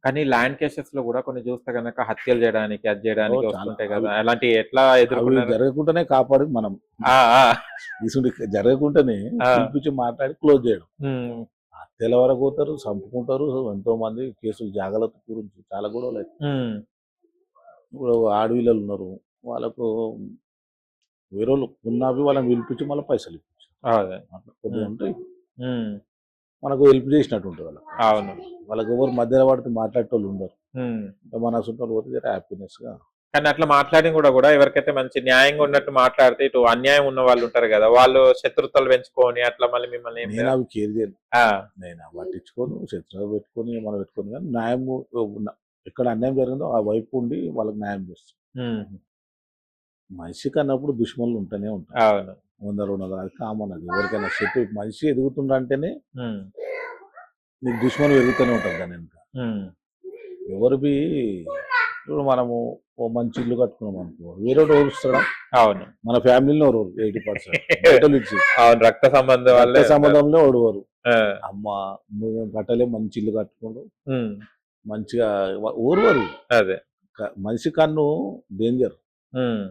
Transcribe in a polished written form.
కానీ ల్యాండ్ కేసెస్‌లో గూడా కొన్ని చూస్తే గనక హత్యలు జేయడానికి, అది జేయడానికి చాలా వస్తుంటాయి అవి గదా! అలాంటియి ఎట్లా అవి ఎదుర్కొన్నారు? జరగకుండానే కాపాడేది మనం. ఆ! ఆ! ఇసుంటి జరగకుండానే ఆ! పిలిపించి మాట్లాడి క్లోజ్ చేయడం. హ్మ్. హత్యల వరకు పోతారు, చంపుకుంటారు. ఎంతోమంది కేసులు జాగ్రత్త గురించి చాలా గొడవలయితాయి. హ్మ్. ఇప్పుడు ఆడపిల్లలు ఉన్నారు. వాళ్ళకు వేరోళ్ళు ఉన్నవి వాళ్ళని పిలిపించి మళ్ళీ పైసలు ఇప్పించారు. అదే. అట్లా కొద్దిగా హ్మ్. ఉంటాయి. హ్మ్. మనకు హెల్ప్ చేసినట్టు ఉంటుంది వాళ్ళకి. అవును. వాళ్ళకి ఎవరు మధ్యలో పడితే మాట్లాడేటోళ్ళు ఉండరు. హ్మ్. మన అసంటోళ్ళు పోతే జర హ్యాపీనెస్‌గా కానీ అట్లా మాట్లాడిన గూడా ఎవరికైతే మంచి న్యాయంగా ఉన్నట్టు మాట్లాడితే, ఇటు అన్యాయం ఉన్న వాళ్ళుంటారు గదా! వాళ్ళు శత్రుతలు పెంచుకొని అట్లా మళ్ళీ మిమ్మల్ని ఏం నేను అవి కేర్ చేయను. ఆ! నేను అవి పట్టించుకోను. శత్రువులు పెట్టుకొని మనం పెట్టుకోను కానీ న్యాయము ఎక్కడ అన్యాయం జరిగిందో ఆ వైపు ఉండి వాళ్ళకి న్యాయం చేస్తాం. హుహు. మనిషికి అన్నప్పుడు దుష్మనులు ఉంటూనే ఉంటారు. అవును. 100, 200 అది కామన్ అది. ఎవరికైనా మనిషి ఎదుగుతుండంటేనే హ్మ్. నీకు దుష్మను పెరుగుతూనే ఉంటుంది దాని వెనుక. హ్మ్. ఎవరివి ఇప్పుడు మనము ఓ మంచి ఇల్లు కట్టుకున్నాం అనుకో, వేరేవాడు ఓరుస్తాడా? అవును. మన ఫ్యామిలీలో ఓరోరు 80%. బయటోళ్ళు ఇచ్చి అవును. రక్త సంబంధం రక్త వాళ్ళే ఉంటారు. సంబంధంలో ఓడువరు. ఆ! అమ్మ మేము కట్టలేం మంచి ఇల్లు కట్టుకుంటూ హ్మ్. మంచిగా ఓర్వరు. అదే. మనిషి కన్ను డేంజర్. హ్మ్.